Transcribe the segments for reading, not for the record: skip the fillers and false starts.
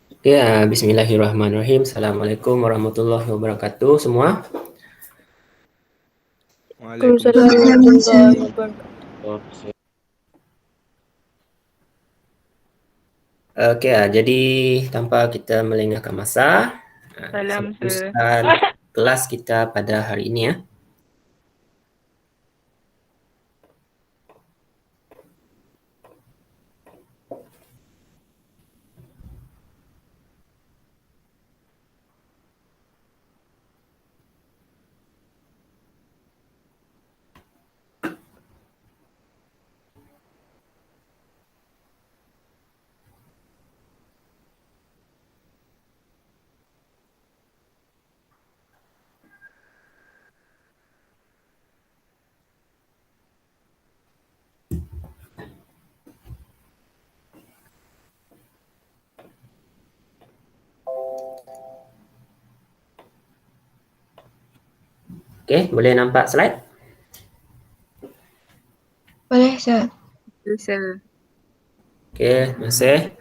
Ya, bismillahirrahmanirrahim. Assalamualaikum warahmatullahi wabarakatuh semua. Waalaikumsalam Waalaikumsalam. warahmatullahi wabarakatuh. Oke, jadi tanpa kita melengahkan masa, Salam, saya sir. teruskan kelas kita pada hari ini ya. Oke, boleh nampak slide? Boleh, Sir. Sir. Oke, terima kasih.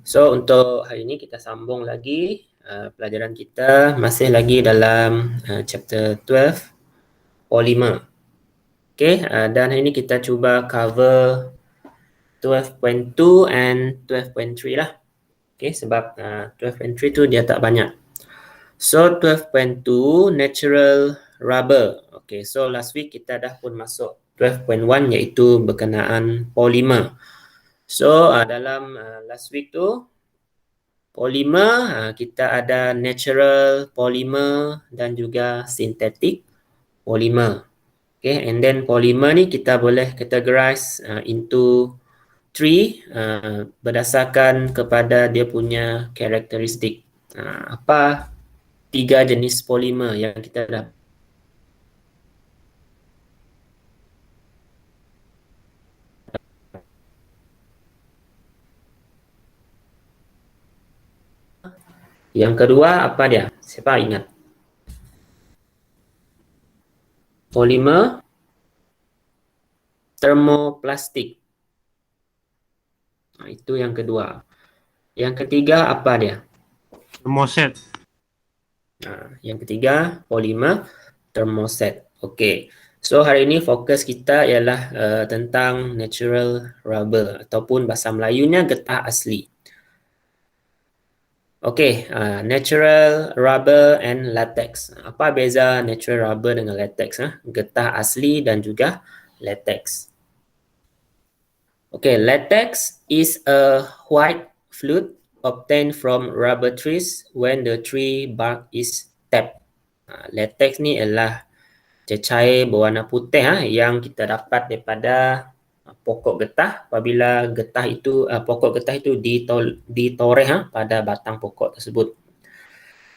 So, untuk hari ini kita sambung lagi pelajaran kita masih lagi dalam chapter 12 Polymer. Oke, dan hari ini kita cuba cover 12.2 and 12.3 lah. Oke, sebab 12.3 tu dia tak banyak. So 12.2 natural rubber. Okay, so last week kita dah pun masuk 12.1 iaitu berkenaan polimer. So dalam last week tu polimer kita ada natural polymer dan juga synthetic polymer. Okay, and then polymer ni kita boleh categorize into three berdasarkan kepada dia punya karakteristik. Apa 3 jenis polimer yang kita dah yang kedua apa dia? Siapa ingat? Polimer thermoplastik. Itu yang kedua. Yang ketiga apa dia? Thermoset. Yang ketiga polimer thermoset. Okey. So hari ini fokus kita ialah tentang natural rubber ataupun bahasa Melayunya getah asli. Okey, natural rubber and latex. Apa beza natural rubber dengan latex? Getah asli dan juga latex. Okay, latex is a white fluid obtained from rubber trees when the tree bark is tapped. Latex ni adalah cecair berwarna putih yang kita dapat daripada pokok getah apabila pokok getah itu ditoreh pada batang pokok tersebut.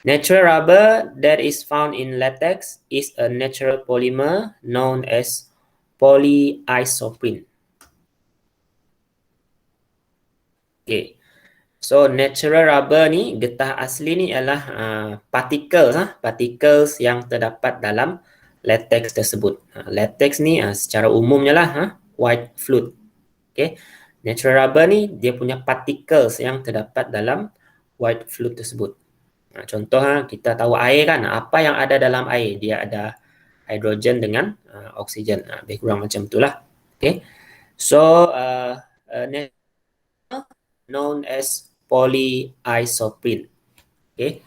Natural rubber that is found in latex is a natural polymer known as polyisoprene. Okay. So natural rubber ni, getah asli ni adalah particles yang terdapat dalam latex tersebut. Latex ni secara umumnya lah white fluid. Okay. Natural rubber ni dia punya particles yang terdapat dalam white fluid tersebut. Contoh kita tahu air kan, apa yang ada dalam air? Dia ada hidrogen dengan oksigen. Lebih kurang macam itulah. Okay. So known as polyisoprene. Okay.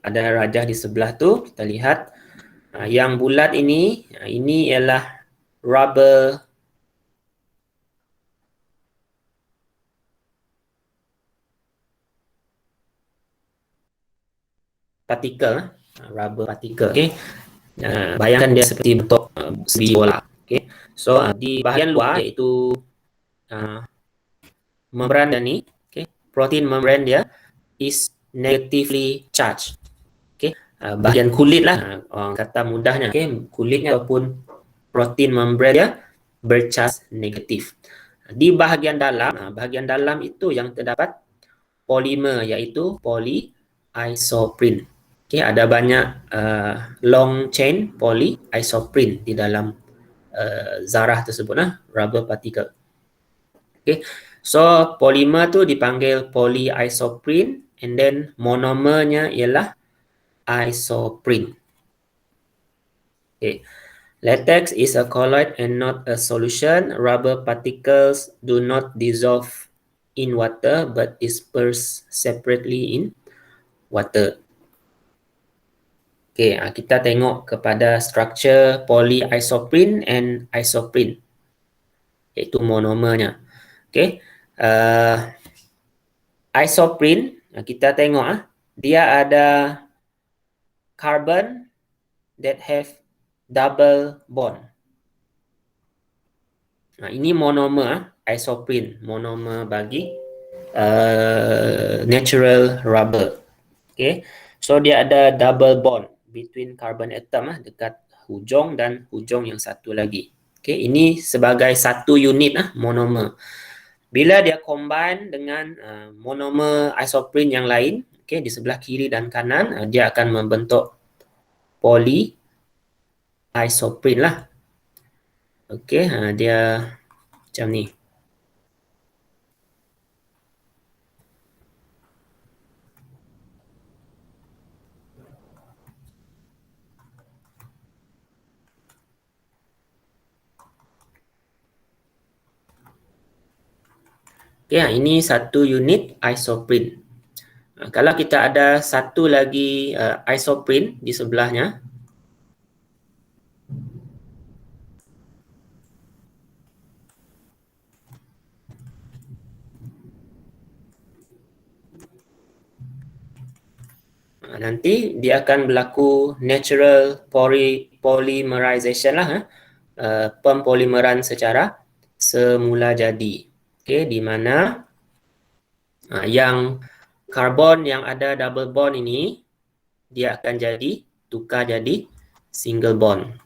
Ada rajah di sebelah tu, kita lihat. Yang bulat ini ialah rubber particle. Rubber particle. Okay. Bayangkan dia seperti bentuk segi bola. Okay. So di bahagian luar iaitu membran dia ni, okay, protein membran dia is negatively charged. Okay, bahagian kulit lah, orang kata mudahnya, okay, kulitnya ataupun protein membran dia bercharge negatif. Di bahagian dalam itu yang terdapat polimer iaitu polyisoprene. Okay, ada banyak long chain polyisoprene di dalam zarah tersebut rubber particle. Okay. So polimer tu dipanggil polyisoprene, and then monomernya ialah isoprene. Okay. Latex is a colloid and not a solution. Rubber particles do not dissolve in water but disperse separately in water. Okay, kita tengok kepada structure polyisoprene and isoprene, iaitu monomernya. Okay, isoprene kita tengok dia ada carbon that have double bond. Ini monomer, isoprene, monomer bagi natural rubber. Okay, so dia ada double bond between carbon atom dekat hujung dan hujung yang satu lagi. Okay, ini sebagai satu unit monomer. Bila dia combine dengan monomer isoprene yang lain, okay, di sebelah kiri dan kanan, dia akan membentuk polyisoprene lah. Okay, dia macam ni. Okay, ini satu unit isoprene. Kalau kita ada satu lagi isoprene di sebelahnya, nanti dia akan berlaku natural polymerization lah, pempolimeran secara semula jadi. Okay, di mana yang karbon yang ada double bond ini dia akan tukar jadi single bond.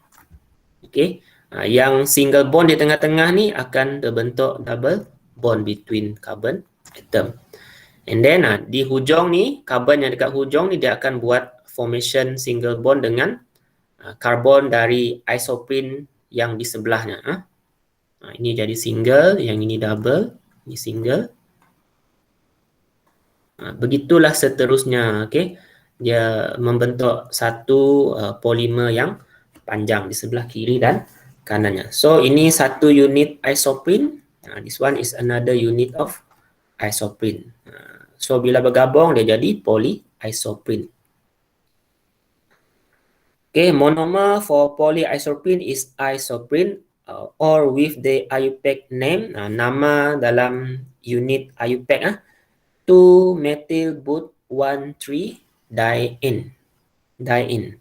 Okay, yang single bond di tengah-tengah ni akan terbentuk double bond between carbon atom. And then di hujung ni, karbon yang dekat hujung ni dia akan buat formation single bond dengan karbon dari isoprene yang di sebelahnya. Ini jadi single, yang ini double, ini single. Begitulah seterusnya, okay? Dia membentuk satu polimer yang panjang di sebelah kiri dan kanannya. So ini satu unit isoprene. This one is another unit of isoprene. So bila bergabung dia jadi polyisoprene. Okay, monomer for polyisoprene is isoprene or with the IUPAC name, nama dalam unit IUPAC 2-methyl but 1,3-diene.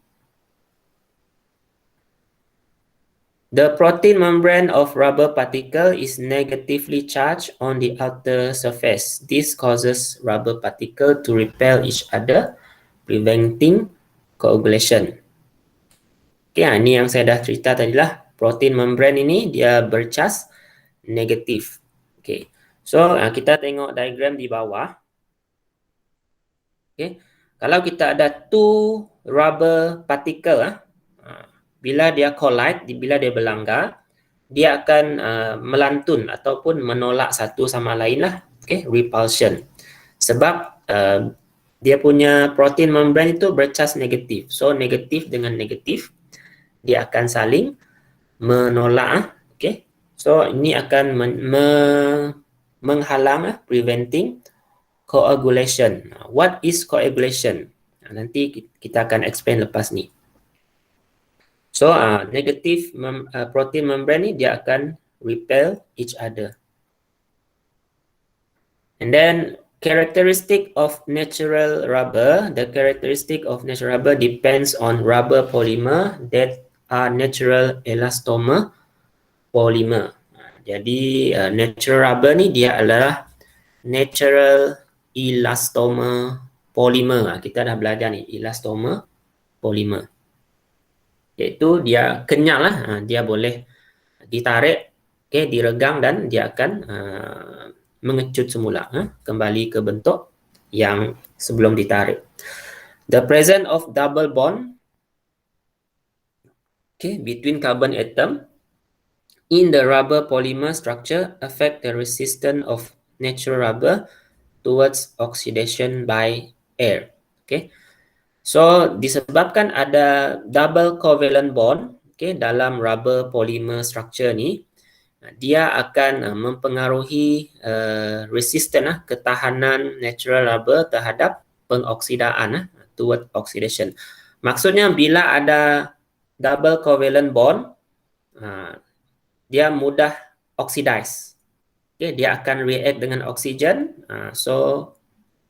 The protein membrane of rubber particle is negatively charged on the outer surface. This causes rubber particle to repel each other, preventing coagulation. Okay, ini yang saya dah cerita tadi lah. Protein membrane ini dia bercas negatif. Okay, so kita tengok diagram di bawah. Okay, kalau kita ada two rubber particle, bila dia collide, bila dia berlanggar, dia akan melantun ataupun menolak satu sama lain lah. Okay, repulsion. Sebab dia punya protein membrane itu bercas negatif. So negatif dengan negatif, dia akan saling menolak. Okay, so ini akan menghalang, preventing coagulation. What is coagulation? Nanti kita akan explain lepas ni. So negative protein membrane ni dia akan repel each other. And then characteristic of natural rubber, the characteristic of natural rubber depends on rubber polymer that are natural elastomer polymer. Jadi natural rubber ni dia adalah natural elastomer polymer. Kita dah belajar ni elastomer polymer. Iaitu dia kenyal lah, dia boleh ditarik, okay, diregang dan dia akan mengecut semula, kembali ke bentuk yang sebelum ditarik. The presence of double bond, okay, between carbon atom in the rubber polymer structure affect the resistance of natural rubber towards oxidation by air. Okay. So disebabkan ada double covalent bond, okay, dalam rubber polymer structure ni, dia akan mempengaruhi resistant ketahanan natural rubber terhadap pengoksidaan toward oxidation. Maksudnya bila ada double covalent bond, dia mudah oxidize. Okay, dia akan react dengan oksigen, so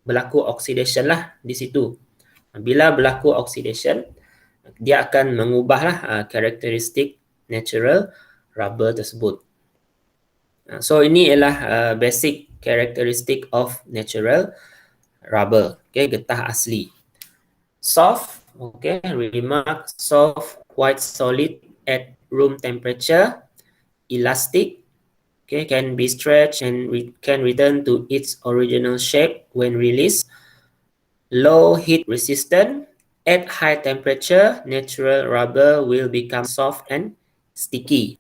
berlaku oxidation lah di situ. Bila berlaku oxidation, dia akan mengubahlah karakteristik natural rubber tersebut. So ini ialah basic characteristic of natural rubber, okay, getah asli. Soft, okay, remark soft, quite solid at room temperature, elastic, okay, can be stretched and can return to its original shape when released. Low heat resistant. At high temperature, natural rubber will become soft and sticky.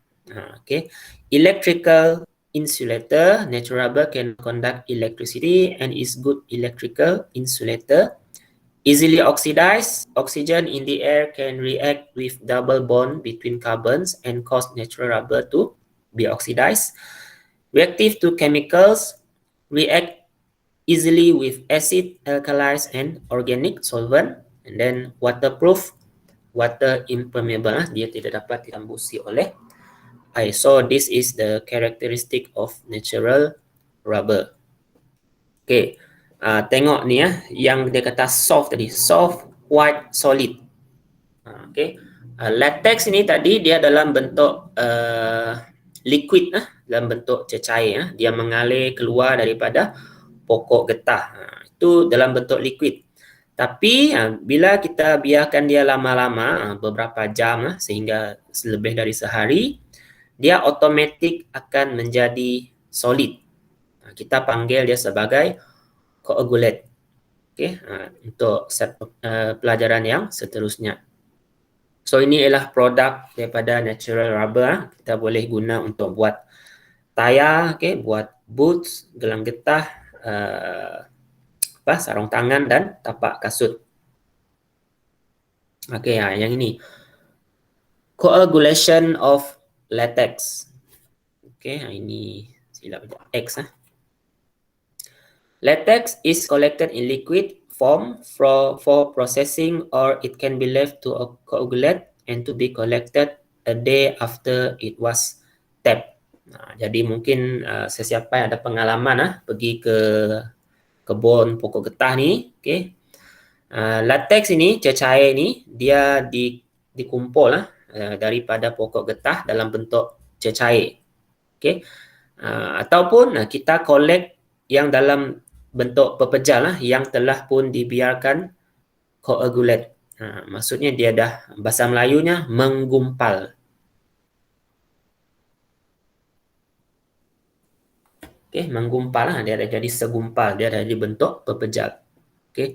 Okay. Electrical insulator. Natural rubber can conduct electricity and is good electrical insulator. Easily oxidized. Oxygen in the air can react with double bond between carbons and cause natural rubber to be oxidized. Reactive to chemicals. React easily with acid, alkalis, and organic solvent. And then waterproof, water impermeable, dia tidak dapat ditembusi oleh air. So this is the characteristic of natural rubber. Okay, tengok ni yang dia kata soft tadi, soft, white, solid. Okay, latex ini tadi dia dalam bentuk liquid, dalam bentuk cecair, dia mengalir keluar daripada pokok getah. Itu dalam bentuk liquid. Tapi bila kita biarkan dia lama-lama, beberapa jam sehingga lebih dari sehari, dia automatik akan menjadi solid. Kita panggil dia sebagai coagulate. Okay, untuk pelajaran yang seterusnya. So ini ialah produk daripada natural rubber. Kita boleh guna untuk buat tayar, okay, buat boots, gelang getah, sarung tangan dan tapak kasut. Okey, yang ini. Coagulation of latex. Okey, ini silap X. Latex is collected in liquid form for processing, or it can be left to coagulate and to be collected a day after it was tapped. Jadi mungkin sesiapa yang ada pengalaman pergi ke kebun pokok getah ni, okay. Latex ini, cecair ini, dia dikumpul daripada pokok getah dalam bentuk cecair, okay. Ataupun kita collect yang dalam bentuk pepejal yang telah pun dibiarkan coagulate. Maksudnya dia dah, bahasa Melayunya, menggumpal. Okay, menggumpal, dia dah jadi segumpal, dia dah jadi bentuk pepejal. Okay.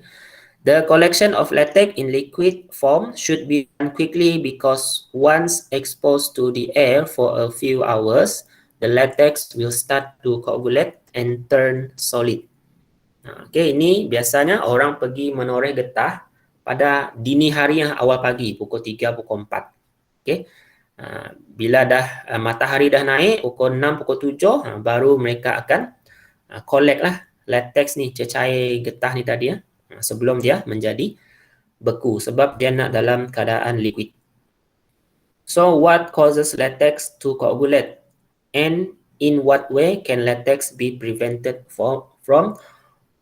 The collection of latex in liquid form should be done quickly because once exposed to the air for a few hours, the latex will start to coagulate and turn solid. Okay, ini biasanya orang pergi menoreh getah pada dini hari yang awal pagi, pukul 3, pukul 4. Okay. Bila dah matahari dah naik, pukul 6, pukul 7, baru mereka akan collect lah latex ni, cecair getah ni tadi sebelum dia menjadi beku, sebab dia nak dalam keadaan liquid. So what causes latex to coagulate, and in what way can latex be prevented from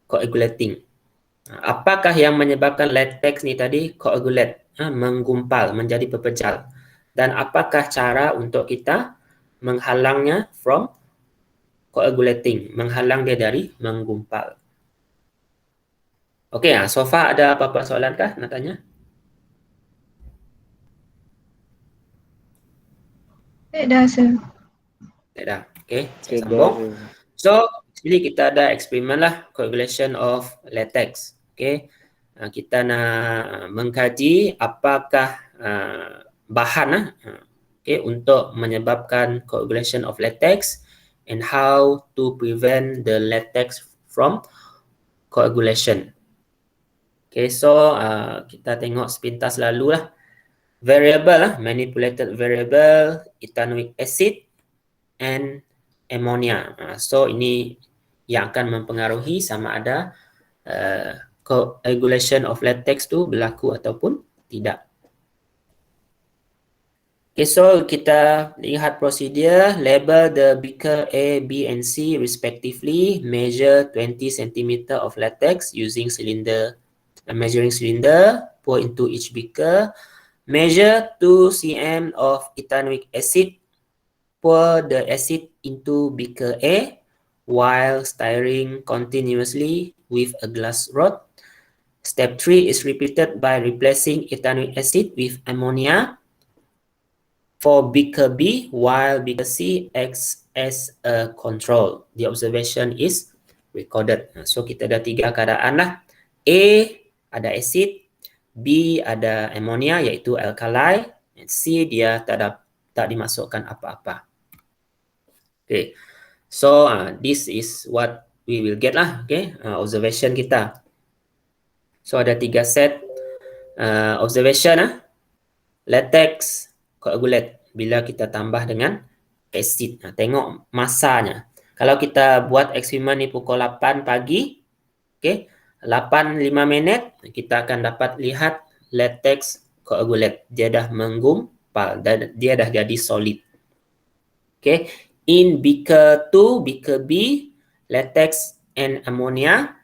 coagulating? Apakah yang menyebabkan latex ni tadi coagulate, menggumpal menjadi pepejal, dan apakah cara untuk kita menghalangnya from coagulating, menghalang dia dari menggumpal? Okey, so far ada apa-apa soalan kah nak tanya? Tak dah, sir. Tak dah. Okey, saya sambung. So, actually kita ada eksperimen lah, coagulation of latex. Okey, kita nak mengkaji apakah bahan okay, untuk menyebabkan coagulation of latex and how to prevent the latex from coagulation. Okay, so kita tengok sepintas lalu lah. Variable lah, manipulated variable, ethanoic acid and ammonia. So ini yang akan mempengaruhi sama ada coagulation of latex tu berlaku ataupun tidak. Okay, so kita lihat prosedur, label the beaker A, B, and C respectively, measure 20 cm of latex using cylinder, measuring cylinder, pour into each beaker, measure 2 cm of ethanoic acid, pour the acid into beaker A while stirring continuously with a glass rod. Step 3 is repeated by replacing ethanoic acid with ammonia for beaker B, while beaker C acts as a control. The observation is recorded. So kita ada 3 keadaan lah. A ada acid, B ada ammonia iaitu alkali, and C dia tak dimasukkan apa-apa. Okay, so this is what we will get lah. Okay, observation kita. So ada 3 set observation latex coagulate bila kita tambah dengan acid. Tengok masanya. Kalau kita buat eksperimen ni pukul 8 pagi, okay, 8.5 minit, kita akan dapat lihat latex coagulate. Dia dah menggumpal, dia dah jadi solid. Okay, in beaker 2, beaker B, latex and ammonia.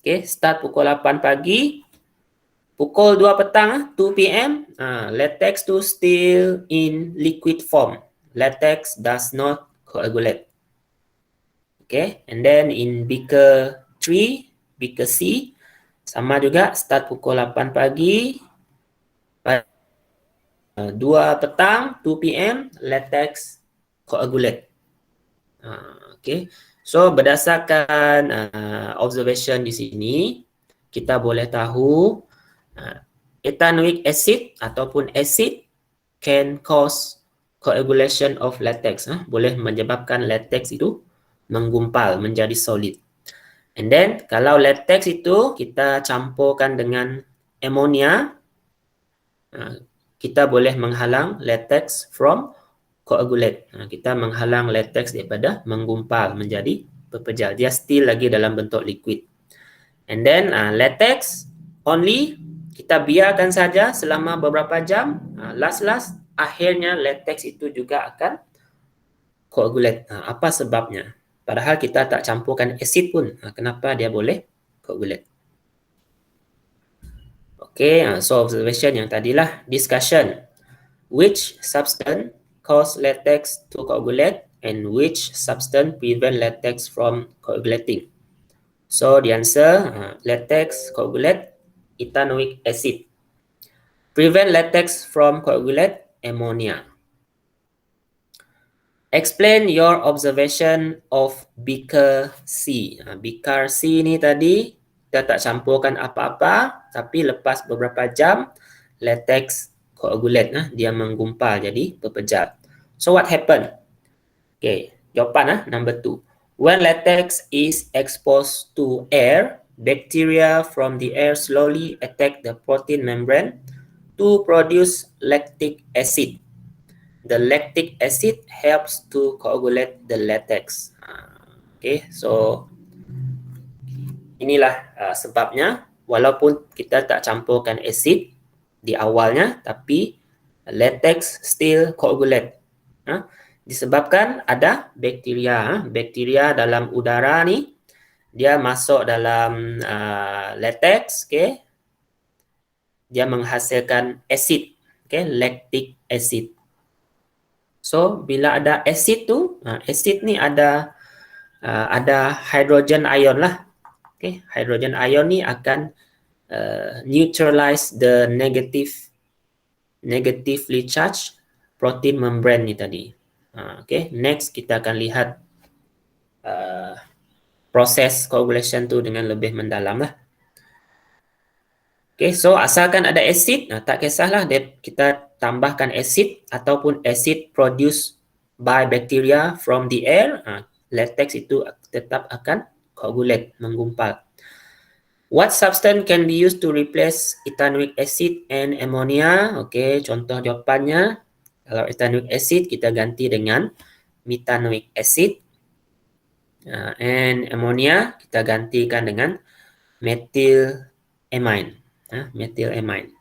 Okay, start pukul 8 pagi. Pukul 2 petang, 2 p.m., latex tu still in liquid form. Latex does not coagulate. Okay, and then in beaker 3, beaker C, sama juga, start pukul 8 pagi, 2 petang, 2 p.m., latex coagulate. Okay, so berdasarkan observation di sini, kita boleh tahu ethanoic acid ataupun acid can cause coagulation of latex. Boleh menyebabkan latex itu menggumpal menjadi solid. And then kalau latex itu kita campurkan dengan ammonia, kita boleh menghalang latex from coagulate. Kita menghalang latex daripada menggumpal menjadi berpejal. Dia still lagi dalam bentuk liquid. And then latex only kita biarkan saja selama beberapa jam, last akhirnya latex itu juga akan coagulate. Apa sebabnya? Padahal kita tak campurkan asid pun. Kenapa dia boleh coagulate? Okay, so observation yang tadilah. Discussion. Which substance cause latex to coagulate and which substance prevent latex from coagulating? So the answer, latex coagulate, ethanoic acid. Prevent latex from coagulate, ammonia. Explain your observation of beaker C. Beaker C ni tadi kita tak campurkan apa-apa, tapi lepas beberapa jam latex coagulate, dia menggumpal jadi berpejal. So what happened? Okay, jawapan number 2. When latex is exposed to air, bacteria from the air slowly attack the protein membrane to produce lactic acid. The lactic acid helps to coagulate the latex. Okay, so inilah sebabnya walaupun kita tak campurkan acid di awalnya, tapi latex still coagulate. Disebabkan ada bakteria. Bakteria dalam udara ni, dia masuk dalam latex, okay? Dia menghasilkan acid, okay? Lactic acid. So bila ada acid tu, acid ni ada hydrogen ion lah. Okay? Hydrogen ion ni akan neutralize the negatively charged protein membrane ni tadi. Okay, next kita akan lihat proses coagulation tu dengan lebih mendalam lah. Okay, so asalkan ada acid, tak kisahlah kita tambahkan acid ataupun acid produce by bacteria from the air, latex itu tetap akan coagulate, menggumpal. What substance can be used to replace ethanoic acid and ammonia? Okey, contoh jawapannya, kalau ethanoic acid kita ganti dengan methanoic acid, and ammonia kita gantikan dengan methylamine. Methylamine.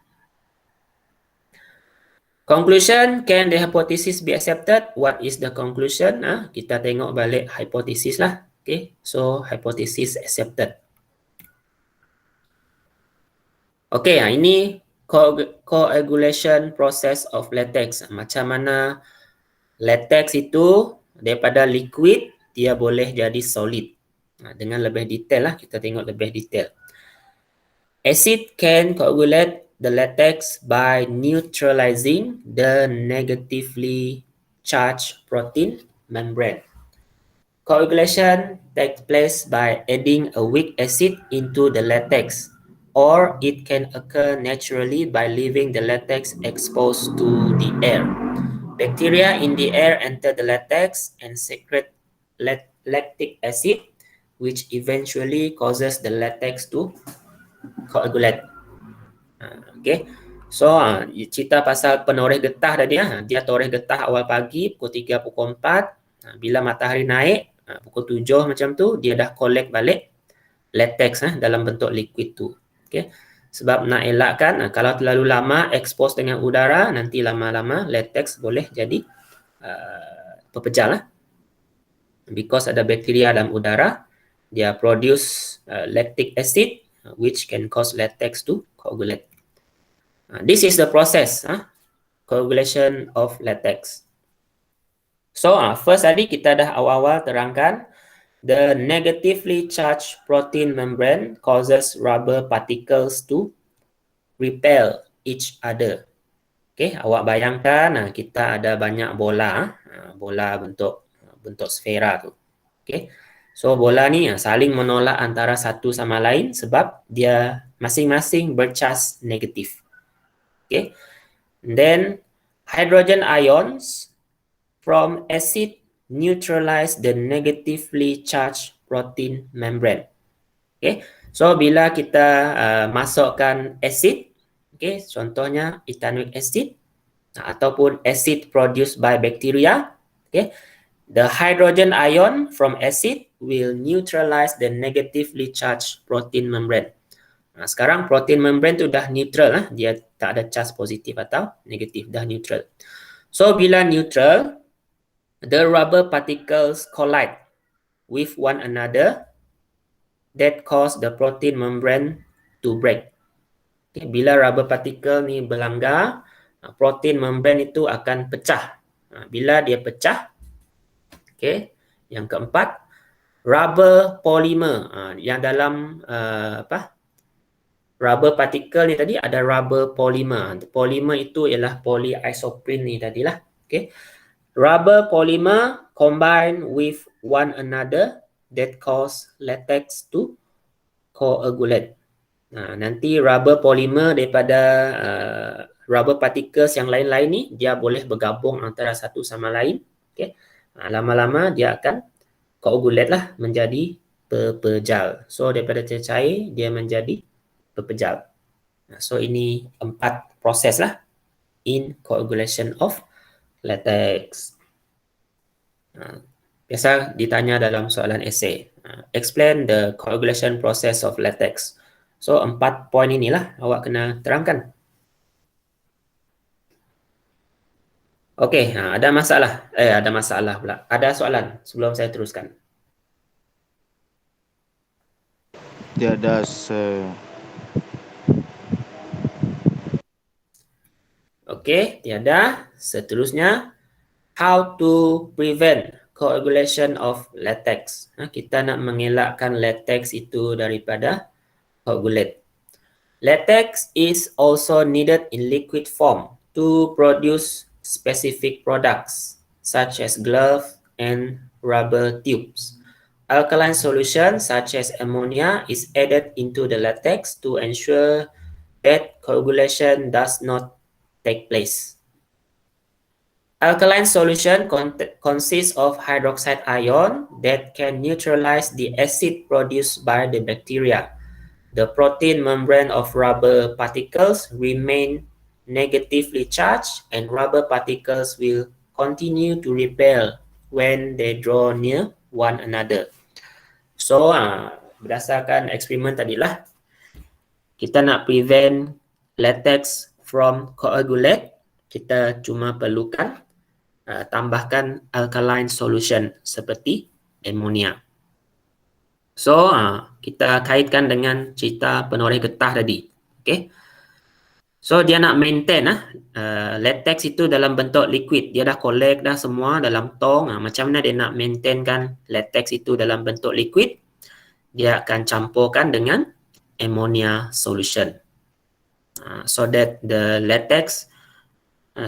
Conclusion, can the hypothesis be accepted? What is the conclusion? Kita tengok balik hypothesis lah. Okay, so hypothesis accepted. Okay, ini coagulation process of latex. Macam mana latex itu daripada liquid dia boleh jadi solid. Dengan lebih detail lah, kita tengok lebih detail. Acid can coagulate the latex by neutralizing the negatively charged protein membrane. Coagulation takes place by adding a weak acid into the latex, or it can occur naturally by leaving the latex exposed to the air. Bacteria in the air enter the latex and secrete lactic acid, which eventually causes the latex to coagulate. Okay. So, cerita pasal penoreh getah tadi, dia toreh getah awal pagi, pukul 3, pukul 4. Bila matahari naik, pukul 7 macam tu, dia dah collect balik latex dalam bentuk liquid tu. Okay. Sebab nak elakkan, kalau terlalu lama expose dengan udara, nanti lama-lama latex boleh jadi pepejal lah. Because ada bakteria dalam udara, dia produce lactic acid, which can cause latex to coagulate. This is the process, coagulation of latex. So, first tadi kita dah awal-awal terangkan, the negatively charged protein membrane causes rubber particles to repel each other. Okay, awak bayangkan kita ada banyak bola, bola bentuk sfera tu. Okay, so bola ni saling menolak antara satu sama lain sebab dia masing-masing bercharge negatif. Okay, then hydrogen ions from acid neutralize the negatively charged protein membrane. Okay, so bila kita masukkan acid, okay, contohnya ethanoic acid ataupun acid produced by bacteria, okay, the hydrogen ion from acid will neutralize the negatively charged protein membrane. Sekarang protein membrane tu dah neutral, dia tak ada charge positif atau negatif, dah neutral. So bila neutral, the rubber particles collide with one another that cause the protein membrane to break. Okay, bila rubber particle ni berlanggar, protein membrane itu akan pecah. Bila dia pecah, okay, yang keempat, rubber polymer, yang dalam rubber particle ni tadi ada rubber polymer. Polymer itu ialah polyisoprene ni tadilah. Okay. Rubber polymer combine with one another that cause latex to coagulate. Nanti rubber polymer daripada rubber particles yang lain-lain ni dia boleh bergabung antara satu sama lain. Okay. Lama-lama dia akan coagulate lah menjadi pepejal. So daripada cair dia menjadi pepejal. So ini 4 proses lah in coagulation of latex. Biasa ditanya dalam soalan esei. Explain the coagulation process of latex. So 4 poin inilah awak kena terangkan. Okey, ada masalah? Ada masalah pula. Ada soalan sebelum saya teruskan? Tiada. Okey, tiada. Seterusnya, how to prevent coagulation of latex. Kita nak mengelakkan latex itu daripada coagulate. Latex is also needed in liquid form to produce specific products such as gloves and rubber tubes. Alkaline solution such as ammonia is added into the latex to ensure that coagulation does not take place. Alkaline solution consists of hydroxide ion that can neutralize the acid produced by the bacteria. The protein membrane of rubber particles remain negatively charged, and rubber particles will continue to repel when they draw near one another. So, berdasarkan eksperimen tadilah, kita nak prevent latex from coagulate, kita cuma perlukan tambahkan alkaline solution seperti ammonia. So, kita kaitkan dengan cerita penoreh getah tadi. Okay. So, dia nak maintain latex itu dalam bentuk liquid. Dia dah collect dah semua dalam tong. Macam mana dia nak maintainkan latex itu dalam bentuk liquid? Dia akan campurkan dengan ammonia solution. So that the latex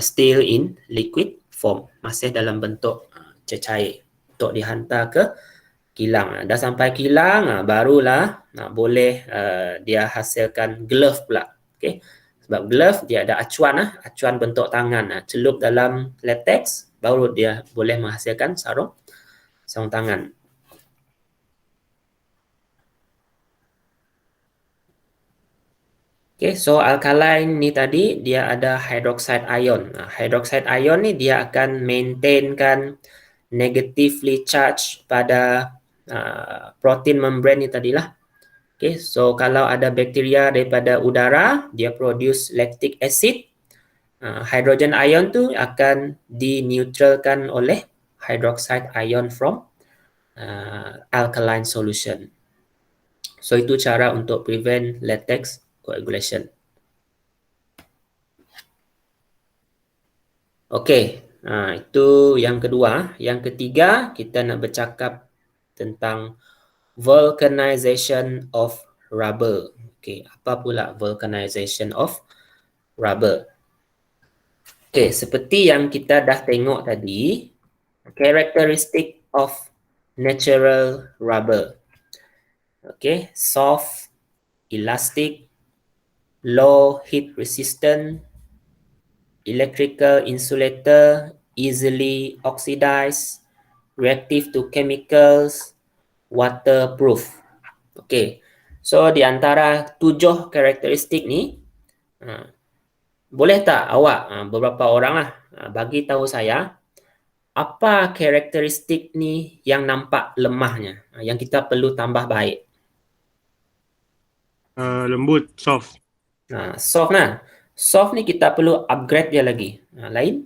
still in liquid form, masih dalam bentuk cecair untuk dihantar ke kilang. Dah sampai kilang, barulah boleh dia hasilkan glove pula. Okay. Sebab glove dia ada acuan, acuan bentuk tangan, celup dalam latex, baru dia boleh menghasilkan sarung tangan. Okay, so alkaline ni tadi dia ada hydroxide ion. Hydroxide ion ni dia akan maintainkan negatively charged pada protein membrane ni tadilah. Okay, so kalau ada bakteria daripada udara, dia produce lactic acid. Hydrogen ion tu akan dineutralkan oleh hydroxide ion from alkaline solution. So itu cara untuk prevent latex coagulation. Okey, itu yang kedua. Yang ketiga, kita nak bercakap tentang vulcanization of rubber. Okey, apa pula vulcanization of rubber? Okey, seperti yang kita dah tengok tadi, characteristic of natural rubber. Okey, soft, elastic, low heat resistant, electrical insulator, easily oxidized, reactive to chemicals, waterproof. Okay, so di antara 7 karakteristik ni, boleh tak awak beberapa orang lah bagi tahu saya apa karakteristik ni yang nampak lemahnya, yang kita perlu tambah baik? Lembut, soft. Soft nah. Soft ni kita perlu upgrade dia lagi. Lain?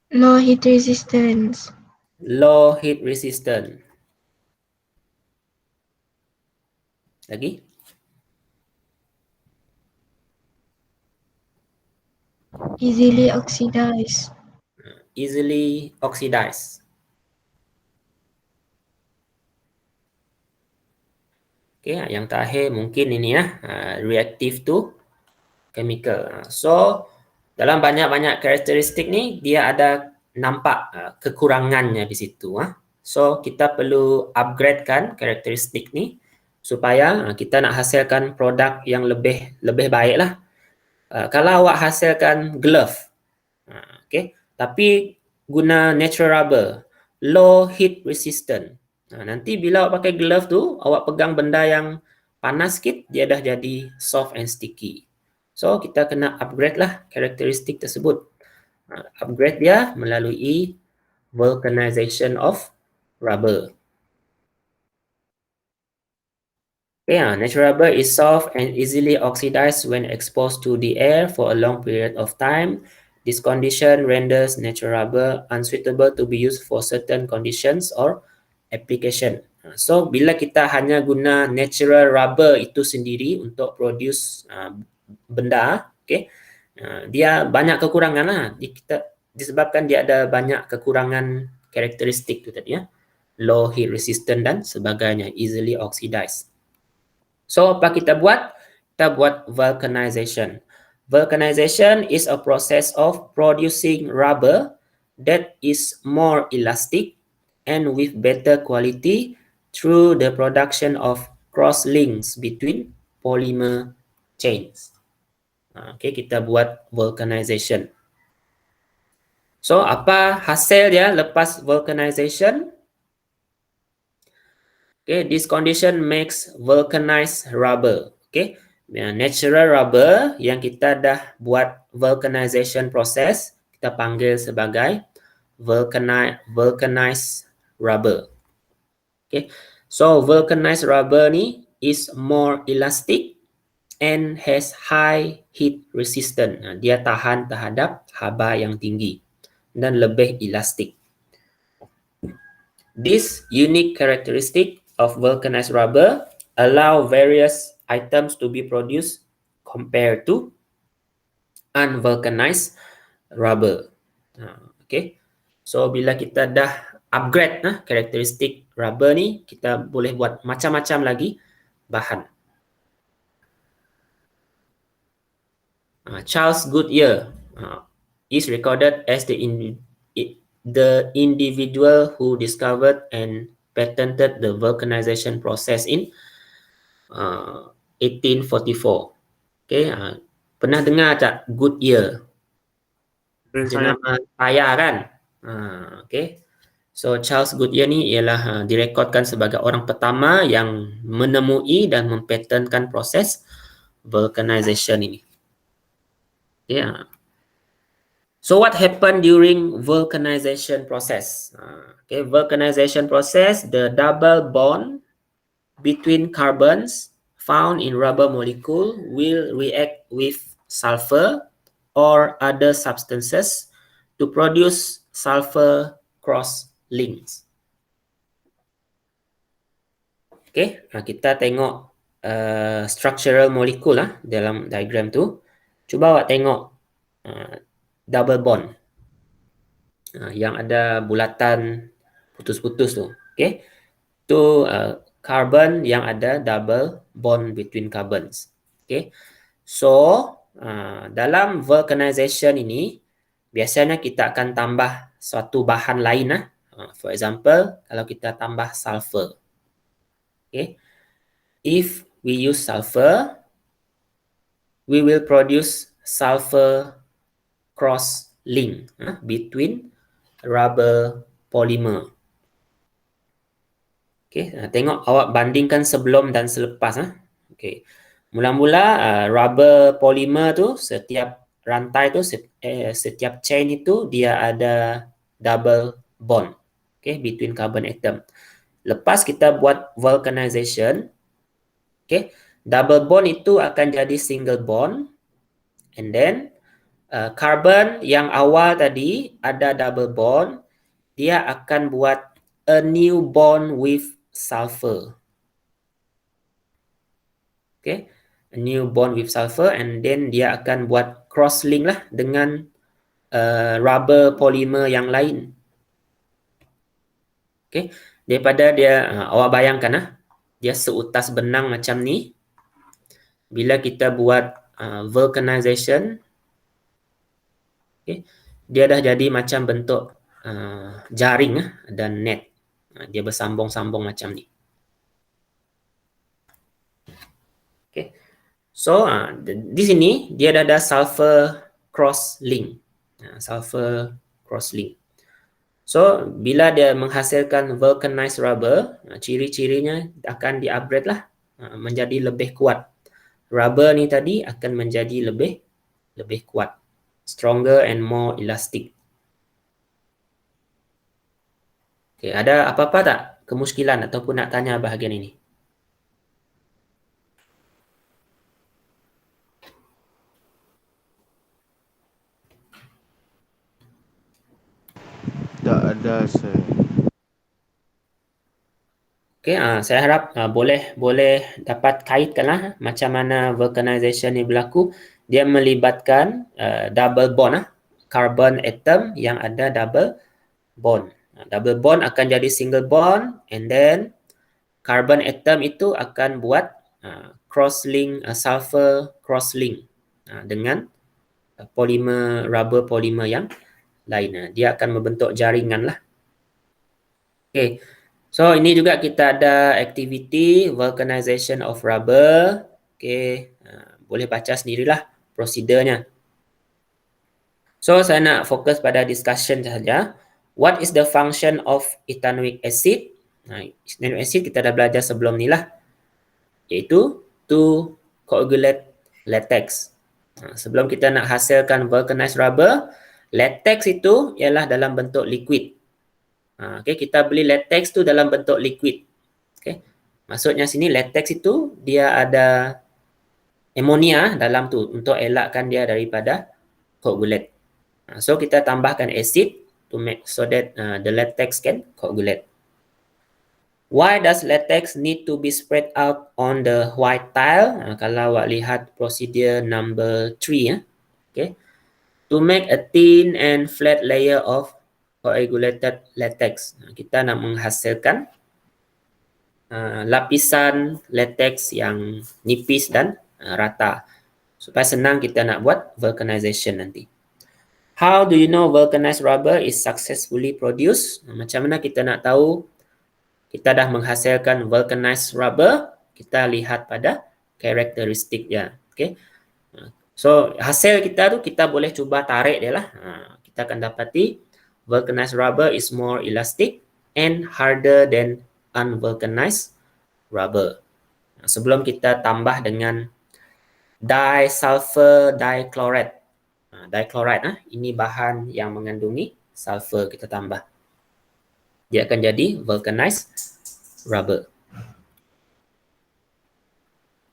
Low heat resistance. Low heat resistant. Lagi? Easily oxidized. Easily oxidized. Okay, yang terakhir mungkin ini reactive to chemical. So, dalam banyak-banyak karakteristik ni, dia ada nampak kekurangannya di situ. So, kita perlu upgradekan karakteristik ni supaya kita nak hasilkan produk yang lebih baik lah. Kalau awak hasilkan glove, okay, tapi guna natural rubber, low heat resistant, nanti bila awak pakai glove tu, awak pegang benda yang panas sikit, dia dah jadi soft and sticky. So, kita kena upgrade lah karakteristik tersebut. Upgrade dia melalui vulcanization of rubber. Okay, natural rubber is soft and easily oxidized when exposed to the air for a long period of time. This condition renders natural rubber unsuitable to be used for certain conditions or application. So, bila kita hanya guna natural rubber itu sendiri untuk produce benda, okay, dia banyak kekurangan lah. Disebabkan dia ada banyak kekurangan karakteristik tu tadi, low heat resistant dan sebagainya, easily oxidized. So, apa kita buat? Kita buat vulcanization. Vulcanization is a process of producing rubber that is more elastic and with better quality through the production of cross links between polymer chains. Okay, kita buat vulcanization. So, apa hasil dia lepas vulcanization? Okay, this condition makes vulcanized rubber. Okay, natural rubber yang kita dah buat vulcanization process, kita panggil sebagai vulcanized rubber. Okay, so vulcanized rubber ni is more elastic and has high heat resistance. Dia tahan terhadap haba yang tinggi dan lebih elastik. This unique characteristic of vulcanized rubber allow various items to be produced compared to unvulcanized rubber. Okay, so bila kita dah upgrade karakteristik rubber ni, kita boleh buat macam-macam lagi bahan. Charles Goodyear is recorded as the individual who discovered and patented the vulcanization process in 1844. Okay, pernah dengar tak Goodyear? Jenama payah kan? Okay, so Charles Goodyear ni ialah direkodkan sebagai orang pertama yang menemui dan mempatenkan proses vulcanization ini. Yeah. So what happened during vulcanization process? Okay, vulcanization process, the double bond between carbons found in rubber molecule will react with sulfur or other substances to produce sulfur cross links. Okay, kita tengok structural molecule dalam diagram tu. Cuba awak tengok double bond yang ada bulatan putus-putus tu. Okay, tu carbon yang ada double bond between carbons. Okay, so dalam vulcanization ini biasanya kita akan tambah suatu bahan lain for example, kalau kita tambah sulfur. Okay, if we use sulfur, we will produce sulfur cross link between rubber polymer. Okay, tengok awak bandingkan sebelum dan selepas. Okay, mula-mula rubber polymer tu setiap rantai tu setiap chain itu dia ada double bond, okay, between carbon atom. Lepas kita buat vulcanization, okay, double bond itu akan jadi single bond, and then carbon yang awal tadi ada double bond, dia akan buat a new bond with sulfur. Okay, a new bond with sulfur, and then dia akan buat cross link lah dengan rubber polymer yang lain. Okay, daripada dia awak bayangkan dia seutas benang macam ni. Bila kita buat vulcanization, okay, dia dah jadi macam bentuk jaring dan net. Dia bersambung-sambung macam ni. Okay, so di sini dia dah ada sulfur cross link. Sulfur cross link. So bila dia menghasilkan vulcanized rubber, ciri-cirinya akan di-upgrade lah menjadi lebih kuat. Rubber ni tadi akan menjadi lebih kuat, stronger and more elastic. Okay, ada apa-apa tak kemuskilan ataupun nak tanya bahagian ini? Tak ada saya. Okay, saya harap boleh dapat kaitkanlah macam mana vulcanization ni berlaku. Dia melibatkan double bond, carbon atom yang ada double bond. Double bond akan jadi single bond, and then carbon atom itu akan buat cross link, sulfur cross link dengan polimer, rubber polymer yang lain. Dia akan membentuk jaringan lah. Okay. So ini juga kita ada activity vulcanization of rubber. Okay, boleh baca sendirilah prosedurnya. So saya nak fokus pada discussion saja. What is the function of ethanoic acid? Ethanoic acid kita dah belajar sebelum ni lah, iaitu to coagulate latex. Sebelum kita nak hasilkan vulcanized rubber, latex itu ialah dalam bentuk liquid. Okay, kita beli latex tu dalam bentuk liquid. Okay. Maksudnya sini latex itu dia ada amonia dalam tu untuk elakkan dia daripada coagulate. So kita tambahkan acid to make so that the latex can coagulate. Why does latex need to be spread out on the white tile? Kalau awak lihat procedure number 3 ya. Okay. To make a thin and flat layer of coagulated latex. Kita nak menghasilkan lapisan latex yang nipis dan rata. Supaya senang kita nak buat vulcanization nanti. How do you know vulcanized rubber is successfully produced? Macam mana kita nak tahu kita dah menghasilkan vulcanized rubber? Kita lihat pada karakteristik dia. Okay. So hasil kita tu kita boleh cuba tarik dia lah. Kita akan dapati vulcanized rubber is more elastic and harder than unvulcanized rubber. Sebelum kita tambah dengan disulfur dichloride. Dichloride ini bahan yang mengandungi sulfur kita tambah. Dia akan jadi vulcanized rubber.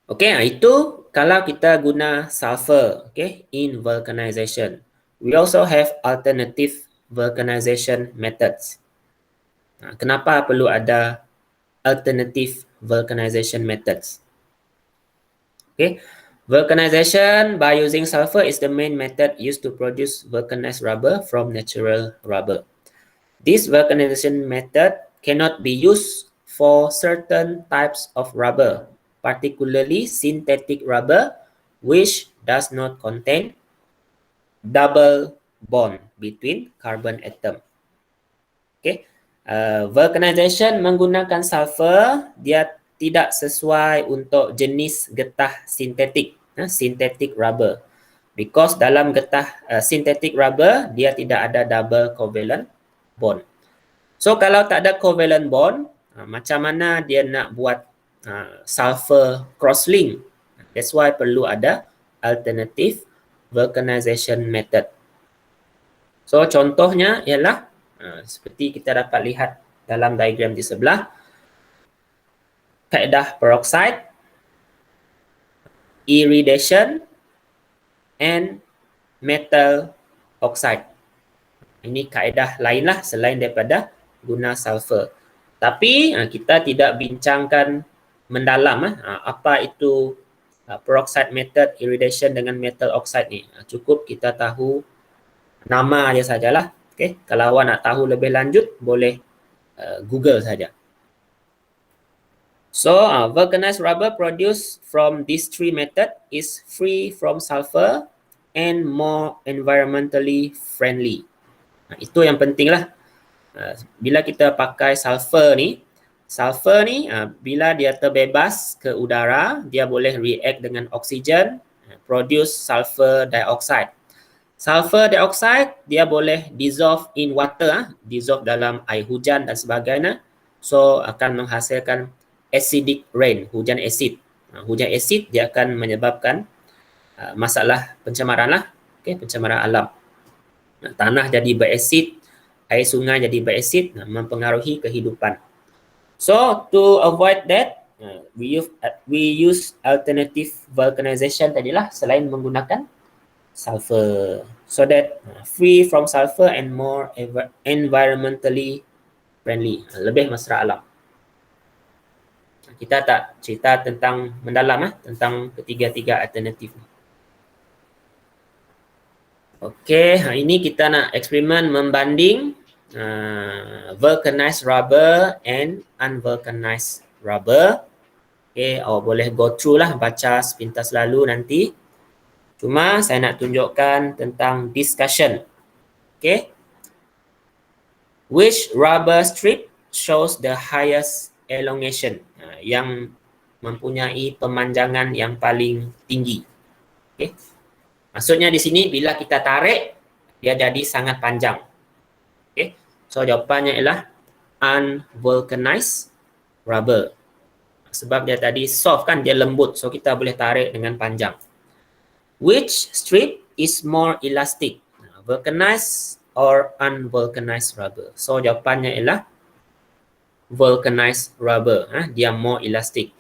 Okey, itu kalau kita guna sulfur, okay, in vulcanization. We also have alternative vulcanization methods. Kenapa perlu ada alternative vulcanization methods? Okay. Vulcanization by using sulfur is the main method used to produce vulcanized rubber from natural rubber. This vulcanization method cannot be used for certain types of rubber, particularly synthetic rubber, which does not contain double bond between carbon atom. Okay. Vulcanization menggunakan sulfur, dia tidak sesuai untuk jenis getah sintetik, synthetic rubber. Because dalam getah synthetic rubber, dia tidak ada double covalent bond. So kalau tak ada covalent bond, macam mana dia nak buat sulfur crosslink? That's why perlu ada alternative vulcanization method. So contohnya ialah seperti kita dapat lihat dalam diagram di sebelah, kaedah peroxide, iridation, and metal oxide. Ini kaedah lain lah selain daripada guna sulfur. Tapi kita tidak bincangkan mendalam apa itu peroxide method, iridation dengan metal oxide ni. Cukup kita tahu nama aja sajalah. Okay? Kalau awak nak tahu lebih lanjut, boleh Google saja. So, vulcanized rubber produced from these three methods is free from sulfur and more environmentally friendly. Itu yang penting lah. Bila kita pakai sulfur ni bila dia terbebas ke udara, dia boleh react dengan oksigen, produce sulfur dioxide. Sulfur dioxide dia boleh dissolve in water, dissolve dalam air hujan dan sebagainya. So akan menghasilkan acidic rain, hujan asid. Hujan asid dia akan menyebabkan masalah pencemaran lah, okay, pencemaran alam. Tanah jadi berasid, air sungai jadi berasid, mempengaruhi kehidupan. So to avoid that, we use alternative vulcanization tadilah selain menggunakan sulfur, so that free from sulfur and more environmentally friendly, lebih mesra alam. Kita tak cerita tentang mendalam tentang ketiga-tiga alternatif ni. Okey, ini kita nak eksperimen membanding vulcanized rubber and unvulcanized rubber. Okey, awak boleh go through lah, baca sepintas lalu nanti. Cuma saya nak tunjukkan tentang discussion. Okey. Which rubber strip shows the highest elongation? Yang mempunyai pemanjangan yang paling tinggi. Okay. Maksudnya di sini bila kita tarik, dia jadi sangat panjang. Okay. So jawapannya ialah unvulcanized rubber. Sebab dia tadi soft kan, dia lembut. So kita boleh tarik dengan panjang. Which strip is more elastic? Vulcanized or unvulcanized rubber? So jawapannya ialah vulcanized rubber. Dia more elastic.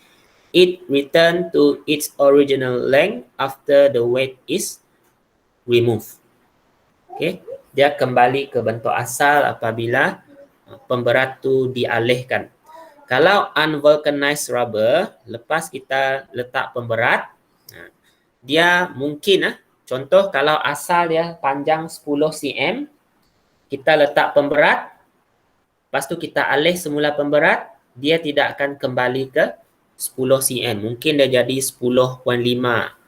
It return to its original length after the weight is removed. Okay. Dia kembali ke bentuk asal apabila pemberat tu dialihkan. Kalau unvulcanized rubber, lepas kita letak pemberat, dia mungkin, contoh kalau asal dia panjang 10 cm, kita letak pemberat, lepas tu kita alih semula pemberat, dia tidak akan kembali ke 10 cm. Mungkin dia jadi 10.5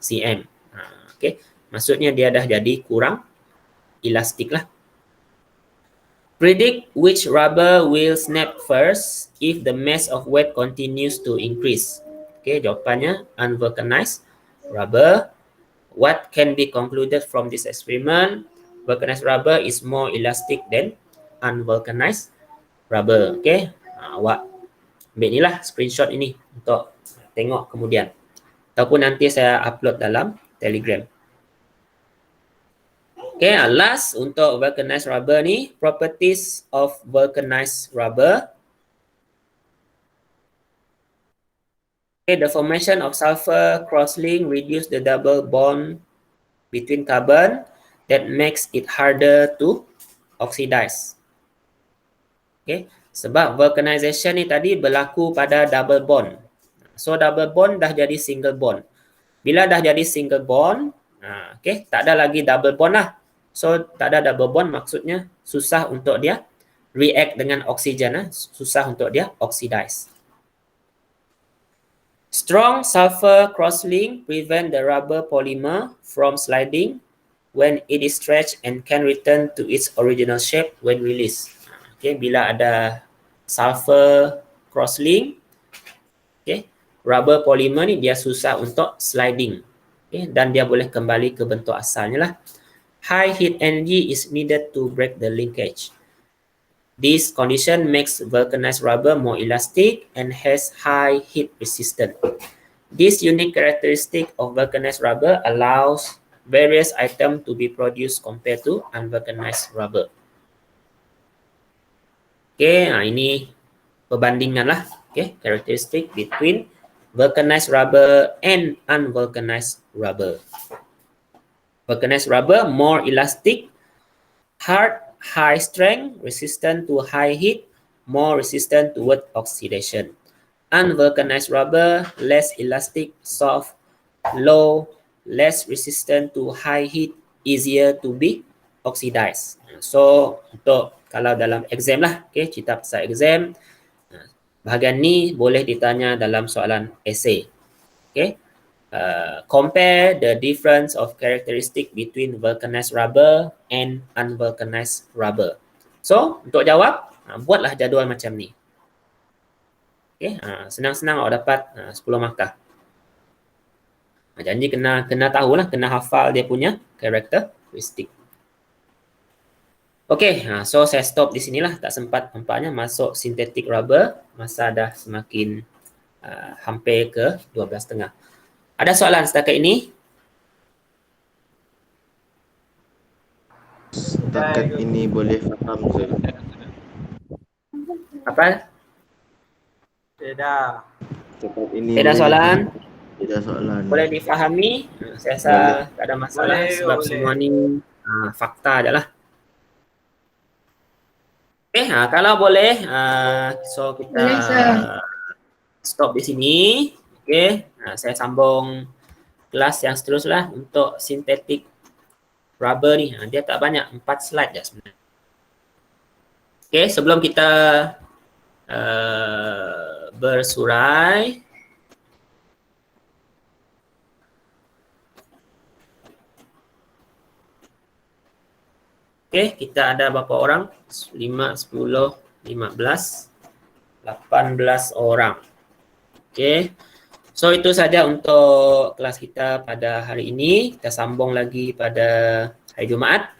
cm. Okay. Maksudnya dia dah jadi kurang elastik lah. Predict which rubber will snap first if the mass of weight continues to increase. Okay, jawapannya unvulcanized rubber. What can be concluded from this experiment? Vulcanized rubber is more elastic than unvulcanized rubber. Okay, awak ambil ni lah screenshot ini untuk tengok kemudian. Ataupun nanti saya upload dalam Telegram. Okay, last untuk vulcanized rubber ni, properties of vulcanized rubber. Okay, the formation of sulfur crosslink reduce the double bond between carbon that makes it harder to oxidize. Okay, sebab vulcanization ni tadi berlaku pada double bond. So double bond dah jadi single bond. Bila dah jadi single bond, okay, tak ada lagi double bond lah. So, tak ada double bond maksudnya susah untuk dia react dengan oksigen, susah untuk dia oxidize. Strong sulfur crosslink prevent the rubber polymer from sliding when it is stretched and can return to its original shape when released. Okay, bila ada sulfur crosslink, okay, rubber polymer ni dia susah untuk sliding, okay, dan dia boleh kembali ke bentuk asalnya lah. High heat energy is needed to break the linkage. This condition makes vulcanized rubber more elastic and has high heat resistance. This unique characteristic of vulcanized rubber allows various items to be produced compared to unvulcanized rubber. Okay, ini perbandingan lah. Okay, characteristic between vulcanized rubber and unvulcanized rubber. Vulcanized rubber more elastic, hard, high strength, resistant to high heat, more resistant to wet oxidation. Unvulcanized rubber less elastic, soft, low, less resistant to high heat, easier to be oxidized. So untuk kalau dalam exam lah, okay, cerita pasal exam, bahagian ni boleh ditanya dalam soalan essay. Okay. Compare the difference of characteristic between vulcanized rubber and unvulcanized rubber. So, untuk jawab, buatlah jadual macam ni. Okay, senang-senang awak dapat 10 markah. Janji kena tahulah, kena hafal dia punya karakteristik. Okay, so saya stop di sinilah. Tak sempat nampaknya masuk synthetic rubber. Masa dah semakin hampir ke 12.30. Ada soalan setakat ini? Setakat ini boleh faham je. Apa? Tidak. Setakat ini Tidak boleh soalan? Tidak soalan. Boleh difahami? Saya rasa tak ada masalah Boleh, sebab boleh. semua ni fakta je lah. Okay, kalau boleh, so kita Boleh, sir. stop di sini. Okay, saya sambung kelas yang seterusnya untuk synthetic rubber ni. Dia tak banyak, 4 slide je sebenarnya. Okay, sebelum kita bersurai, okay, kita ada berapa orang? 5, 10, 15, 18 orang. Okay, so itu saja untuk kelas kita pada hari ini. Kita sambung lagi pada hari Jumaat.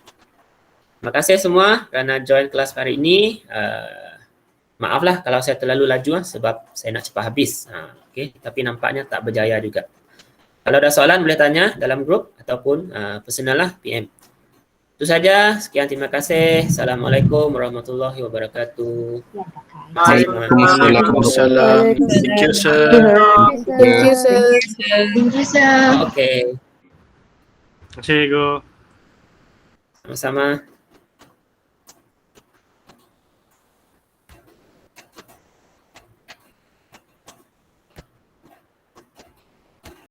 Terima kasih semua kerana join kelas hari ini. Maaflah kalau saya terlalu laju sebab saya nak cepat habis. Okay. Tapi nampaknya tak berjaya juga. Kalau ada soalan boleh tanya dalam grup ataupun personal lah PM. Itu saja. Sekian, terima kasih. Assalamualaikum warahmatullahi wabarakatuh. Waalaikumsalam. Thank you, sir. Thank you, sir. Okay. Terima kasih, Go. Sama-sama.